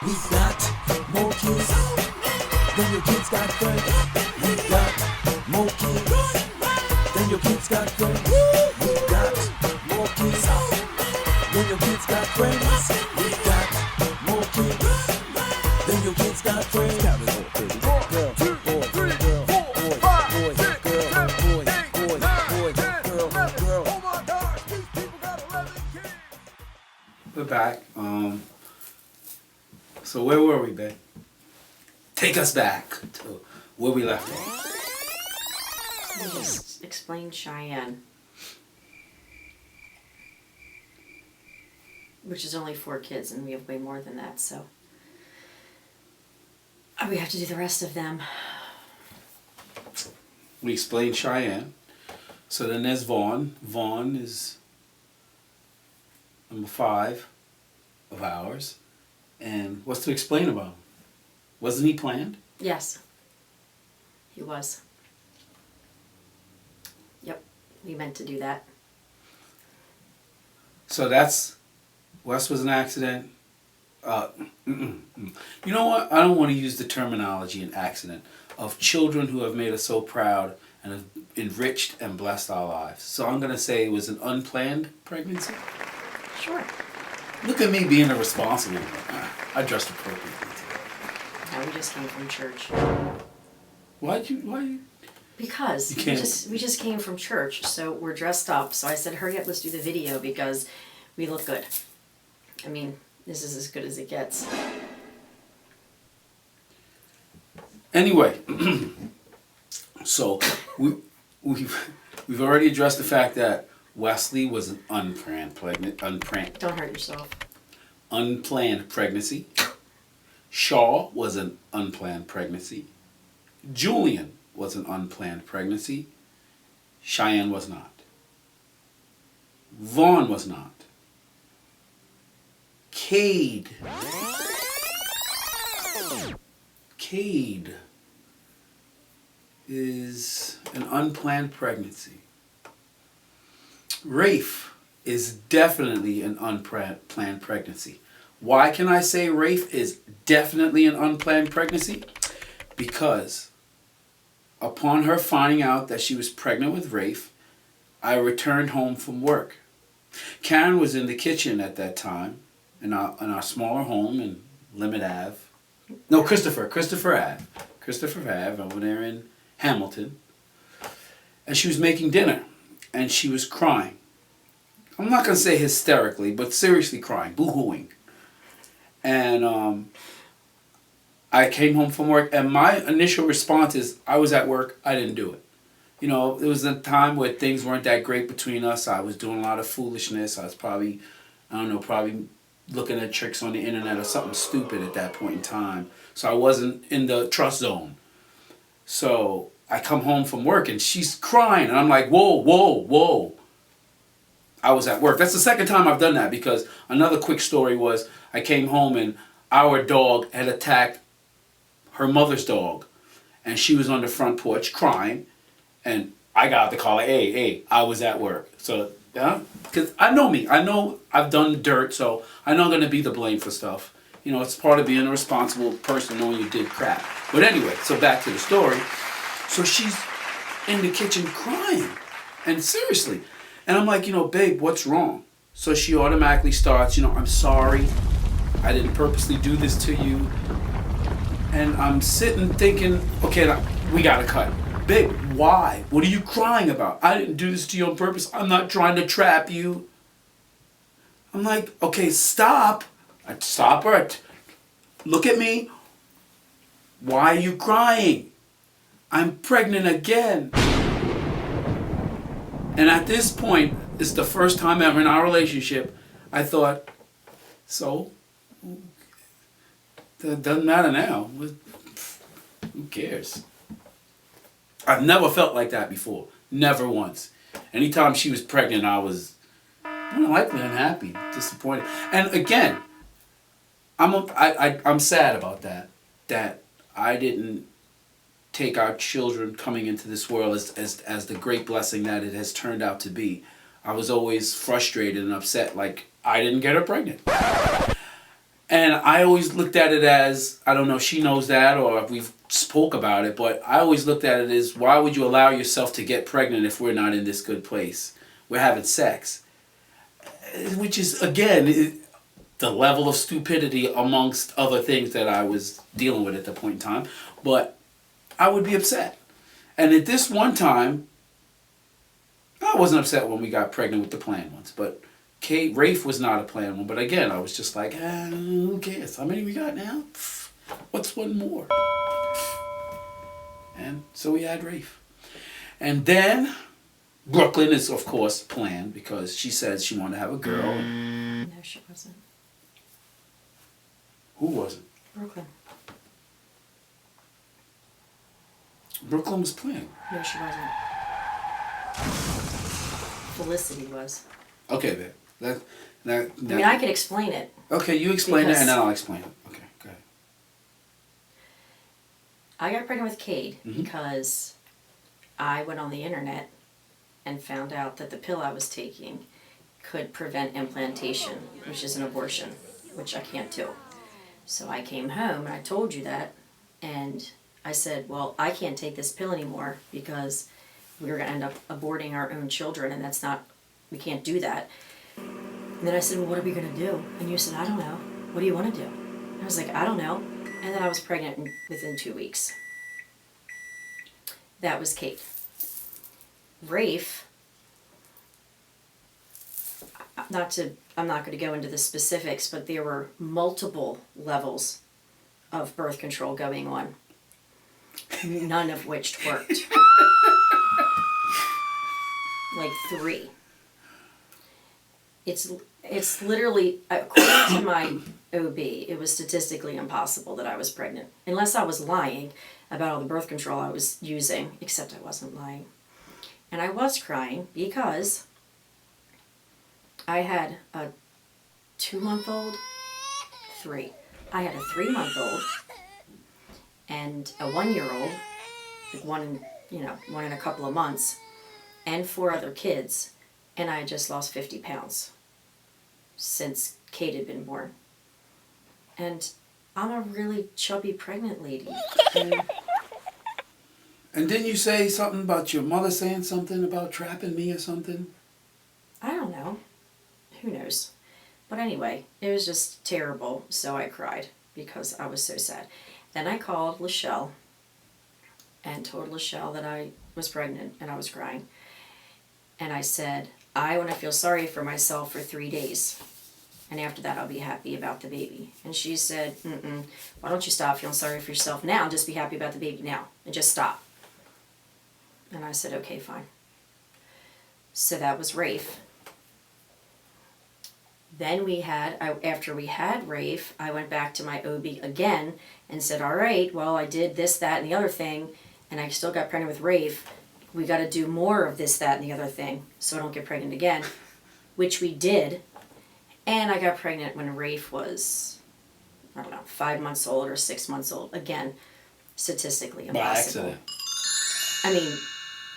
We got more kids than your kids got friends. We got more kids than your kids got friends. We got more kids than your kids got friends. We got more kids than your kids got friends. Count it all, baby. Girl, boy, girl, boy, boy, girl, boy, boy, girl, girl. Oh my gosh, these people got 11 kids. We're back. So where were we, babe? Take us back to where we left off. I just explained Cheyenne. Which is only 4 kids, and we have way more than that, so we have to do the rest of them. We explained Cheyenne. So then there's Vaughn. Vaughn is number 5 of ours. And what's to explain about him? Wasn't he planned? Yes. He was. Yep. We meant to do that. So Wes was an accident. You know what? I don't want to use the terminology an accident of children who have made us so proud and have enriched and blessed our lives. So I'm going to say it was an unplanned pregnancy. Sure. Look at me being a responsible one. I dressed appropriately. No, we just came from church. Why? Because You can't- we just came from church, so we're dressed up. So I said, hurry up, let's do the video because we look good. I mean, this is as good as it gets. Anyway, so we've already addressed the fact that Wesley was an unplanned Don't hurt yourself. unplanned pregnancy. Shaw was an unplanned pregnancy. Julian was an unplanned pregnancy. Cheyenne was not. Vaughn was not. Cade is an unplanned pregnancy. Rafe is definitely an unplanned pregnancy. Why can I say Rafe is definitely an unplanned pregnancy? Because upon her finding out that she was pregnant with Rafe, I returned home from work. Karen was in the kitchen at that time in our smaller home in Limit Ave. No, Christopher Ave over there in Hamilton. And she was making dinner and she was crying. I'm not going to say hysterically, but seriously crying, boo-hooing. And I came home from work, and my initial response is, I was at work, I didn't do it. You know, it was a time where things weren't that great between us. I was doing a lot of foolishness. I was probably looking at tricks on the internet or something stupid at that point in time. So I wasn't in the trust zone. So I come home from work, and she's crying, and I'm like, whoa. I was at work. That's the second time I've done that, because another quick story was I came home and our dog had attacked her mother's dog, and she was on the front porch crying, and I got out the car like, hey, I was at work. So, yeah, because I know me. I know I've done dirt, so I know I'm going to be the blame for stuff. You know, it's part of being a responsible person knowing you did crap. But anyway, so back to the story. So she's in the kitchen crying, and seriously. And I'm like, babe, what's wrong? So she automatically starts, I'm sorry. I didn't purposely do this to you. And I'm sitting thinking, okay, we gotta cut. Babe, why? What are you crying about? I didn't do this to you on purpose. I'm not trying to trap you. I'm like, okay, stop. I stop her. Look at me. Why are you crying? I'm pregnant again. And at this point, it's the first time ever in our relationship, I thought, so, that doesn't matter now. Who cares? I've never felt like that before. Never once. Anytime she was pregnant, I was unlikely unhappy, disappointed. And again, I'm sad about that. That I didn't take our children coming into this world as the great blessing that it has turned out to be. I was always frustrated and upset, like I didn't get her pregnant. And I always looked at it as, I don't know if she knows that or if we've spoke about it, but I always looked at it as, why would you allow yourself to get pregnant if we're not in this good place? We're having sex. Which is, again, the level of stupidity amongst other things that I was dealing with at the point in time. But I would be upset. And at this one time, I wasn't upset when we got pregnant with the planned ones, but Rafe was not a planned one. But again, I was just like, who cares? How many we got now? What's one more? And so we had Rafe. And then Brooklyn is, of course, planned because she said she wanted to have a girl. No, she wasn't. Who wasn't? Brooklyn. Brooklyn was planned. No, she wasn't. Felicity was. Okay, that. I mean, I could explain it. Okay, you explain it and then I'll explain it. Okay, go ahead. I got pregnant with Cade because I went on the internet and found out that the pill I was taking could prevent implantation, which is an abortion, which I can't do. So I came home and I told you that, and I said, well, I can't take this pill anymore because we're going to end up aborting our own children, and that's not, we can't do that. And then I said, well, what are we going to do? And you said, I don't know. What do you want to do? And I was like, I don't know. And then I was pregnant within 2 weeks. That was Kate. Rafe, I'm not going to go into the specifics, but there were multiple levels of birth control going on, none of which worked. Like 3. It's literally, according to my OB, it was statistically impossible that I was pregnant. Unless I was lying about all the birth control I was using, except I wasn't lying. And I was crying because I had a 2-month-old, 3. I had a 3-month-old and a 1-year-old, like one in a couple of months, and 4 other kids, and I had just lost 50 pounds since Kate had been born. And I'm a really chubby pregnant lady. And didn't you say something about your mother saying something about trapping me or something? I don't know. Who knows? But anyway, it was just terrible, so I cried because I was so sad. Then I called Lachelle and told Lachelle that I was pregnant and I was crying. And I said, I want to feel sorry for myself for 3 days. And after that, I'll be happy about the baby. And she said, why don't you stop feeling sorry for yourself now and just be happy about the baby now and just stop. And I said, okay, fine. So that was Rafe. Then after we had Rafe, I went back to my OB again and said, all right, well, I did this, that, and the other thing, and I still got pregnant with Rafe. We got to do more of this, that, and the other thing so I don't get pregnant again, which we did. And I got pregnant when Rafe was, 5 months old or 6 months old. Again, statistically impossible. By accident. I mean,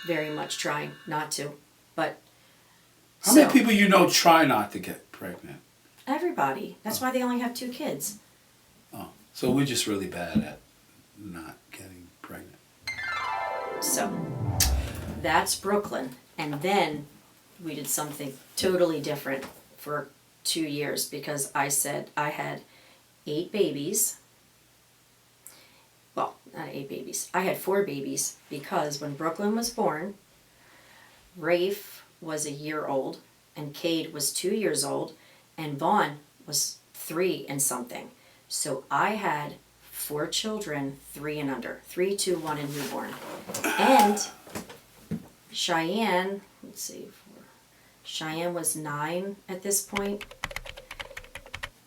very much trying not to, but... How many people you know try not to get pregnant? Everybody. That's why they only have 2 kids. Oh, so we're just really bad at not getting pregnant. So, that's Brooklyn. And then we did something totally different for 2 years because I said I had 8 babies. Well, not 8 babies. I had 4 babies because when Brooklyn was born, Rafe was a year old and Cade was 2 years old and Vaughn was 3 and something. So I had 4 children, 3 and under. 3, 2, 1, and newborn. And Cheyenne, Cheyenne was 9 at this point.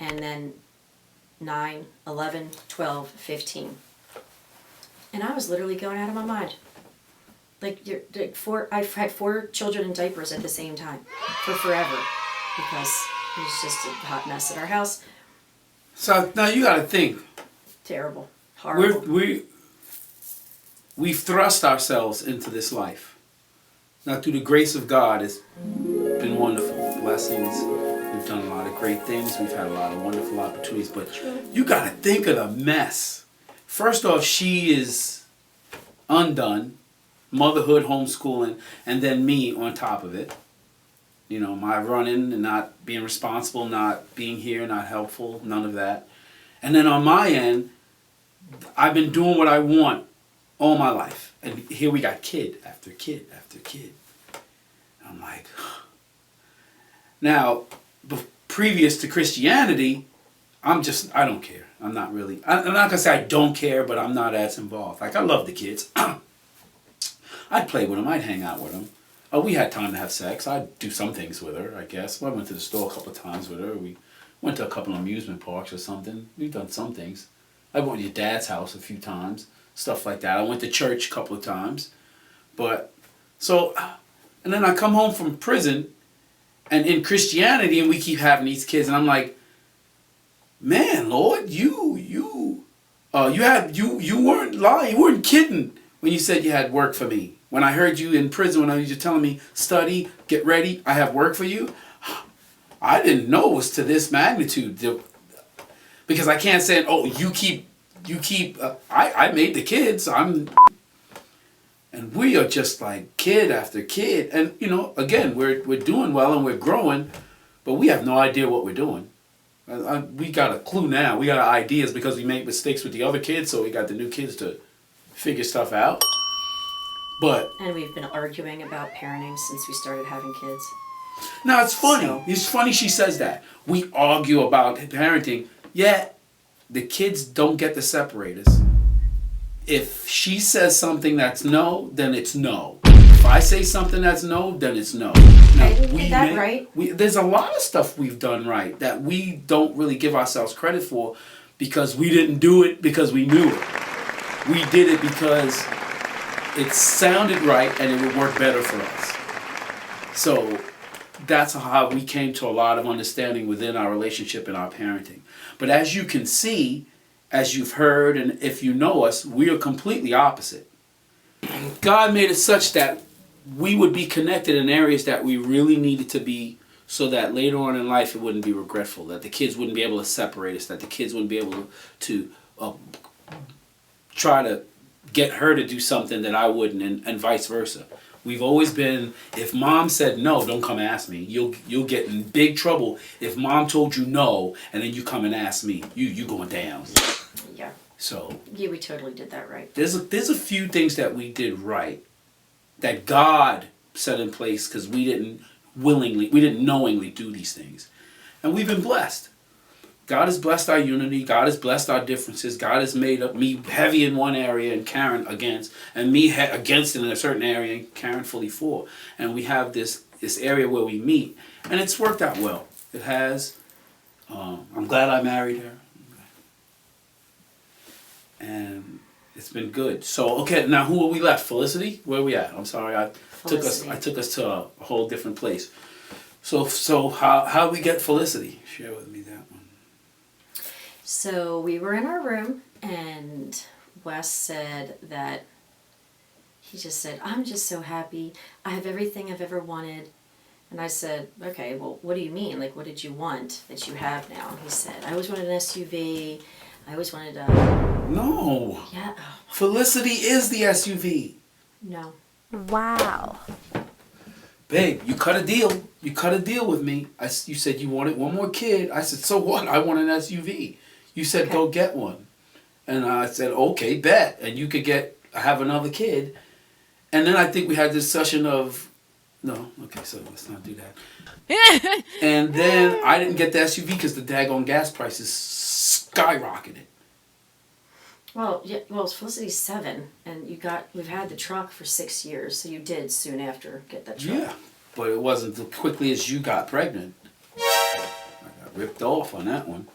And then 9, 11, 12, 15. And I was literally going out of my mind. I've had 4 children in diapers at the same time for forever because it was just a hot mess at our house. So now you got to think. Terrible. Horrible. We've thrust ourselves into this life. Now through the grace of God, it's been wonderful. blessings. We've done a lot of great things. We've had a lot of wonderful opportunities. But you got to think of the mess. First off, she is undone. Motherhood, homeschooling, and then me on top of it. You know, my running and not being responsible, not being here, not helpful, none of that. And then on my end, I've been doing what I want all my life. And here we got kid after kid after kid. I'm like, now, previous to Christianity, I don't care. I'm not not going to say I don't care, but I'm not as involved. Like, I love the kids. I'd play with them. I'd hang out with them. We had time to have sex. I'd do some things with her, I guess. Well, I went to the store a couple of times with her. We went to a couple of amusement parks or something. We've done some things. I went to your dad's house a few times. Stuff like that. I went to church a couple of times. But, so, and then I come home from prison, and in Christianity, and we keep having these kids, and I'm like, man, Lord, you weren't lying. You weren't kidding when you said you had work for me. When I heard you in prison, when you were telling me, study, get ready, I have work for you, I didn't know it was to this magnitude. Because I can't say, oh, I made the kids, and we are just like kid after kid. And, you know, again, we're doing well and we're growing, but we have no idea what we're doing. We got a clue now. We got ideas because we made mistakes with the other kids, so we got the new kids to figure stuff out. And we've been arguing about parenting since we started having kids. Now, it's funny. It's funny she says that. We argue about parenting, yet the kids don't get to separate us. If she says something that's no, then it's no. If I say something that's no, then it's no. Now, right? There's a lot of stuff we've done right that we don't really give ourselves credit for because we didn't do it because we knew it. We did it because it sounded right and it would work better for us. So that's how we came to a lot of understanding within our relationship and our parenting. But as you can see, as you've heard, and if you know us, we are completely opposite. God made it such that we would be connected in areas that we really needed to be so that later on in life it wouldn't be regretful, that the kids wouldn't be able to separate us, that the kids wouldn't be able to try to get her to do something that I wouldn't, and vice versa. We've always been, if mom said no, don't come ask me. You'll get in big trouble if mom told you no and then you come and ask me. You going down. Yeah. So. Yeah, we totally did that right. There's a few things that we did right that God set in place because we didn't knowingly do these things. And we've been blessed. God has blessed our unity. God has blessed our differences. God has made up me heavy in one area and Karen against, and me against in a certain area and Karen fully for. And we have this area where we meet, and it's worked out well. It has. I'm glad I married her, and it's been good. So okay, now who are we left? Felicity? Where are we at? I'm sorry, I took us to a whole different place. So how we get Felicity? Share with me that one. So we were in our room, and Wes said that, he just said, I'm just so happy. I have everything I've ever wanted. And I said, okay, well, what do you mean? Like, what did you want that you have now? And he said, I always wanted an SUV. I always wanted a... No. Yeah. Felicity is the SUV. No. Wow. Babe, you cut a deal. You cut a deal with me. You said you wanted one more kid. I said, so what? I want an SUV. You said, okay, go get one. And I said, okay, bet. And you could have another kid. And then I think we had this session of, no, okay, so let's not do that. And then I didn't get the SUV because the daggone gas prices skyrocketed. Well, yeah, Felicity's 7, and we've had the truck for 6 years, so you did soon after get that truck. Yeah, but it wasn't as quickly as you got pregnant. I got ripped off on that one.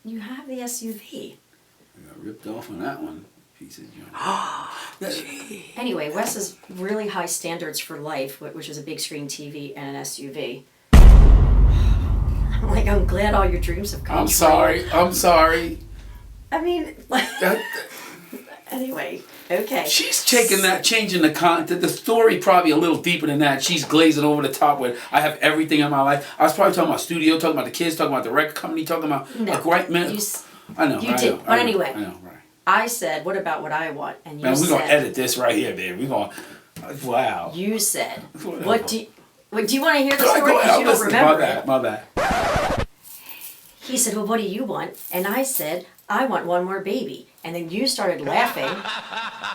You have the SUV. I got ripped off on that one. Piece of junk. Anyway, Wes has really high standards for life, which is a big screen TV and an SUV. I'm glad all your dreams have come true. I'm sorry. I mean, anyway. Okay. She's changing the story probably a little deeper than that. She's glazing over the top with I have everything in my life. I was probably talking about studio, talking about the kids, talking about the record company, talking about a great man. I know. You did. But anyway. I know, right. I said, what about what I want? And you Man, said. we're going to edit this right here, babe. We're going to, wow. You said, what do you want to hear the story? Go ahead. Because you don't remember My bad. He said, well, what do you want? And I said, I want one more baby. And then you started laughing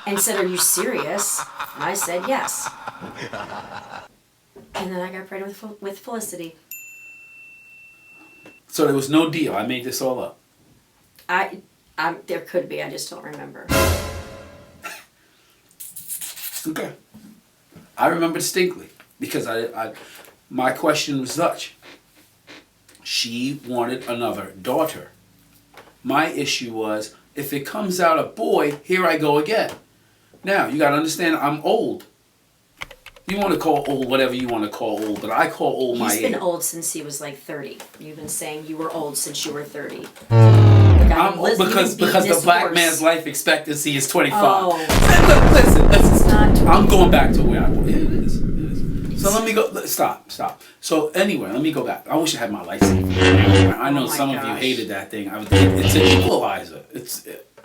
and said, are you serious? And I said, yes. And then I got pregnant with Felicity. So there was no deal. I made this all up. There could be. I just don't remember. Okay. I remember distinctly because my question was such. She wanted another daughter. My issue was, if it comes out a boy, here I go again. Now, you got to understand, I'm old. You want to call old whatever you want to call old, but I call old my age. He's been old since he was like 30. You've been saying you were old since you were 30. I'm old because the black man's life expectancy is 25. Oh. Listen. I'm going back to where I was. It is. So let me go. Stop. So anyway, let me go back. I wish I had my lightsaber. I know some of you hated that thing. It's an equalizer.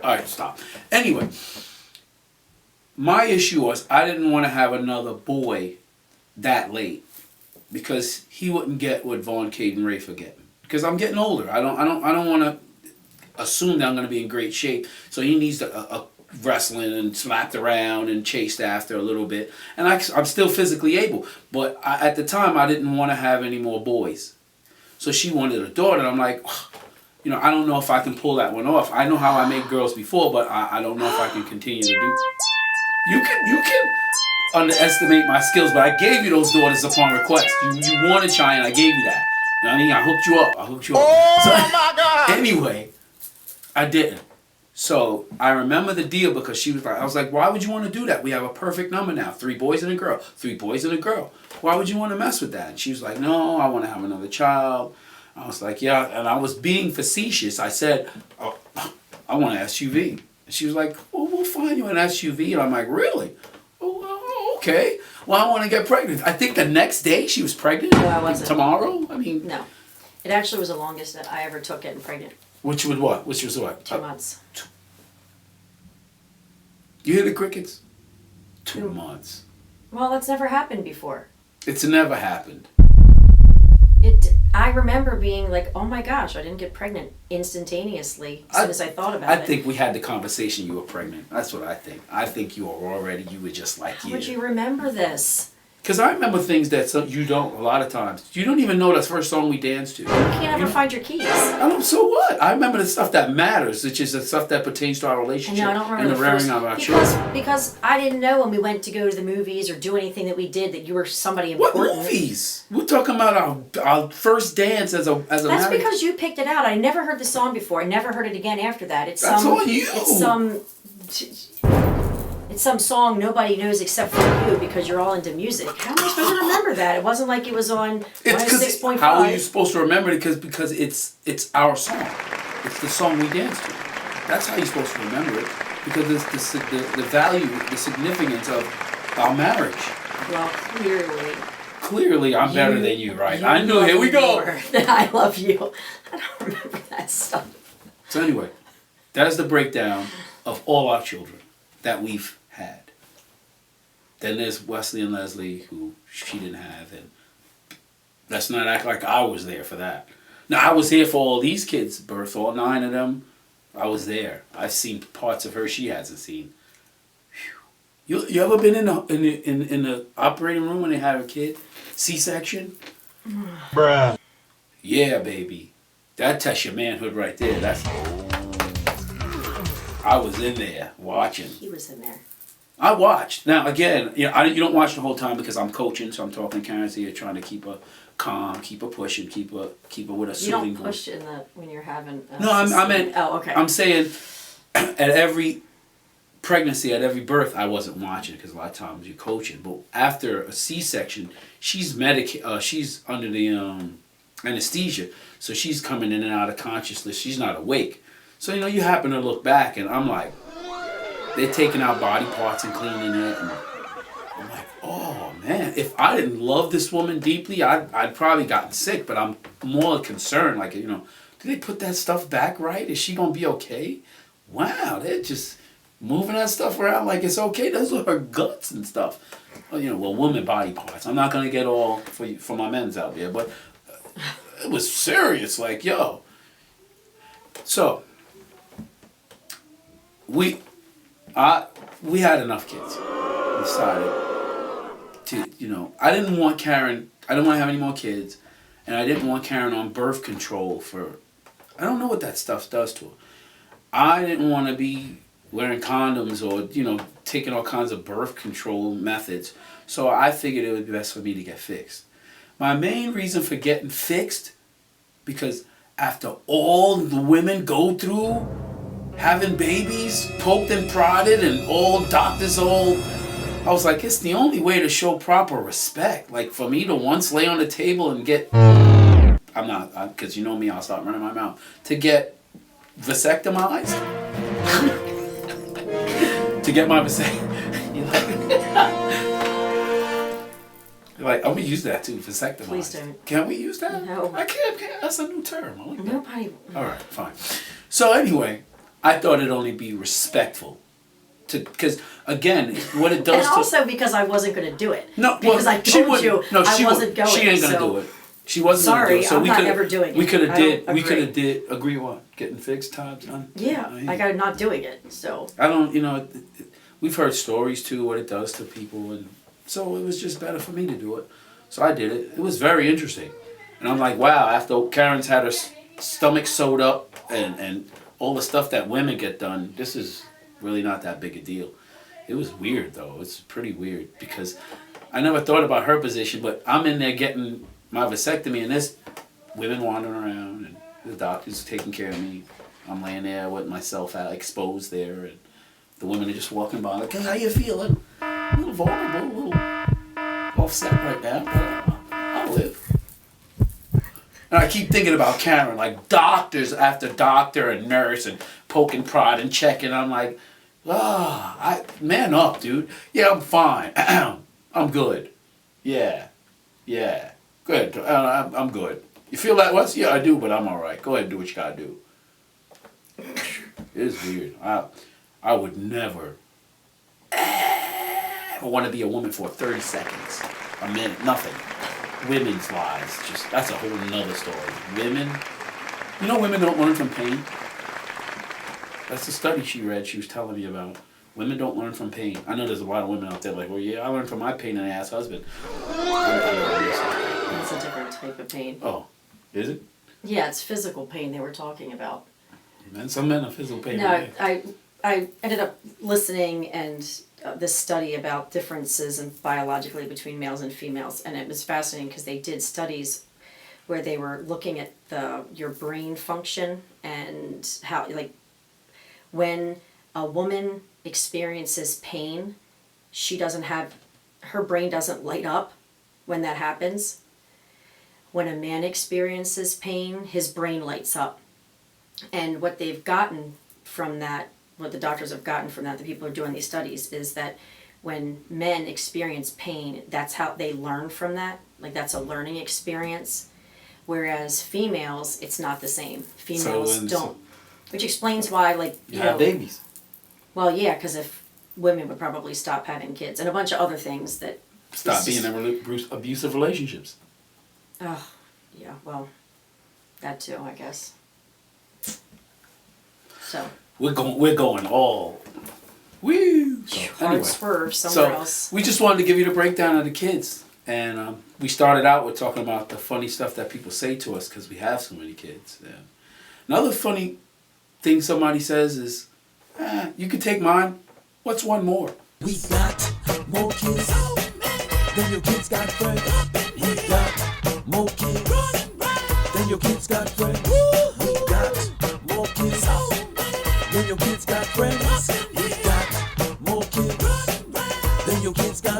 All right, stop. Anyway, my issue was I didn't want to have another boy that late because he wouldn't get what Vaughn, Cade, and Rafe are getting. Because I'm getting older. I don't want to assume that I'm going to be in great shape. So he needs a wrestling and slapped around and chased after a little bit. And I'm still physically able. But at the time, I didn't want to have any more boys. So she wanted a daughter. And I'm like, I don't know if I can pull that one off. I know how I made girls before, but I don't know if I can continue to do. You can underestimate my skills, but I gave you those daughters upon request. You wanted Cheyenne, I gave you that. You know what I mean? I hooked you up. Oh my God! Anyway, I didn't. So I remember the deal because she was like, I was like, why would you want to do that? We have a perfect number now. 3 boys and a girl. 3 boys and a girl. Why would you want to mess with that? And she was like, no, I want to have another child. I was like, yeah. And I was being facetious. I said, oh, I want an SUV. And she was like, well, we'll find you an SUV. And I'm like, really? Oh, okay. Well, I want to get pregnant. I think the next day she was pregnant. No, I wasn't. Tomorrow? I mean. No. It actually was the longest that I ever took getting pregnant. Which was what? Which was what? 2 months. You hear the crickets? 2 months. Well, that's never happened before. It's never happened. I remember being like, oh my gosh, I didn't get pregnant instantaneously as soon as I thought about it. I think we had the conversation you were pregnant. That's what I think. I think you were just like How would you remember this? Because I remember things that you don't a lot of times. You don't even know the first song we danced to. You can't ever find your keys. I don't, so what? I remember the stuff that matters, which is the stuff that pertains to our relationship I don't remember and the rearing of our children. Because I didn't know when we went to go to the movies or do anything that we did that you were somebody important. What movies? We're talking about our first dance as a That's marriage. because you picked it out. I never heard the song before. I never heard it again after that. That's on you. It's some song nobody knows except for you because you're all into music. How am I supposed to remember that? It wasn't like it was on 6.5. How are you supposed to remember it? Because it's our song. It's the song we dance to. That's how you're supposed to remember it. Because it's the value, the significance of our marriage. Well, Clearly, I'm better than you, right? I knew. Here we go. I love you. I don't remember that stuff. So anyway, that is the breakdown of all our children that we've had. Then there's Wesley and Leslie, who she didn't have, and let's not act like I was there for that. Now, I was here for all these kids' birth, all 9 of them. I was there. I've seen parts of her she hasn't seen. Whew. You ever been in the operating room when they have a kid? C-section? Bruh. Yeah, baby. That tests your manhood right there. I was in there watching. He was in there. I watched. Now, again, you don't watch the whole time because I'm coaching, so I'm talking currency. You're trying to keep her calm, keep her pushing, keep her with a soothing voice. You don't push when you're having. No, I meant. Oh, okay. I'm saying, at every pregnancy, at every birth, I wasn't watching because a lot of times you're coaching. But after a C-section, she's she's under the anesthesia, so she's coming in and out of consciousness. She's not awake. So you happen to look back, and I'm like, they're taking out body parts and cleaning it. And I'm like, oh man, if I didn't love this woman deeply, I'd probably gotten sick. But I'm more concerned, like, you know, did they put that stuff back right? Is she gonna be okay? Wow, they're just moving that stuff around like it's okay. Those are her guts and stuff. Well, you know, well, woman body parts. I'm not gonna get all for my men's out there, but it was serious. Like, yo. So we had enough kids. We decided to, you know, I didn't want Karen. I didn't want to have any more kids, and I didn't want Karen on birth control for. I don't know what that stuff does to her. I didn't want to be wearing condoms or, you know, taking all kinds of birth control methods. So I figured it would be best for me to get fixed. My main reason for getting fixed, because after all the women go through having babies, poked and prodded, and all doctors I was like, it's the only way to show proper respect. Like, for me to once lay on the table and get, because you know me, I'll start running my mouth, to get vasectomized, to get my You're like, I'm going to use that too, vasectomized. Please don't. Can we use that? No. I can't. That's a new term. I like that. Nobody. All right, fine. So anyway, I thought it'd only be respectful. Because, again, what it does And also because I wasn't going to do it. No, because well, I told you I wasn't going. She ain't going to do it. She wasn't going to do it. So I'm not ever doing it. We could have agree. agree what? Getting fixed times done? Yeah, like I'm not doing it, so. I don't, you know, we've heard stories too, what it does to people, and so it was just better for me to do it. So I did it. It was very interesting. And I'm like, wow, after Karen's had her stomach sewed up and all the stuff that women get done, this is really not that big a deal. It was weird though. It's pretty weird because I never thought about her position, but I'm in there getting my vasectomy and there's women wandering around and the doctor's taking care of me. I'm laying there with myself out exposed there and the women are just walking by like, hey, how you feeling? A little vulnerable, a little offset right now, but I'll live. And I keep thinking about Karen, like doctors after doctor and nurse and poking, prod and checking. I'm like, man up, dude. Yeah, I'm fine. I'm good. Yeah. Good. I'm good. You feel that was? Yeah, I do, but I'm all right. Go ahead and do what you gotta do. It is weird. I would never want to be a woman for 30 seconds, a minute, nothing. Women's lives, just that's a whole nother story. Women, you know, women don't learn from pain. That's the study she read. She was telling me about. Women don't learn from pain. I know there's a lot of women out there like, well, yeah, I learned from my pain in the ass husband. It's a different type of pain. Oh, is it? Yeah, it's physical pain they were talking about. Man, some men are physical pain. No, I ended up listening and this study about differences in biologically between males and females, and it was fascinating because they did studies where they were looking at your brain function and how, like, when a woman experiences pain, her brain doesn't light up when that happens. When a man experiences pain, his brain lights up. And what they've gotten from that, what the doctors have gotten from that, the people who are doing these studies, is that when men experience pain, that's how they learn from that. Like, that's a learning experience. Whereas females, it's not the same. Females don't. Which explains why, like, you know, have babies. Well, yeah, because if women would probably stop having kids and a bunch of other things that stop being in abusive relationships. Oh, yeah, well, that too, I guess. So we're going all woo. So, hard swerve somewhere else. We just wanted to give you the breakdown of the kids, and we started out with talking about the funny stuff that people say to us because we have so many kids. Yeah. Another funny thing somebody says is, you can take mine. What's one more? We got more kids than your kids got friends. We got more kids than your kids got friends. We got more kids than your kids got friends. We got more kids than your kids got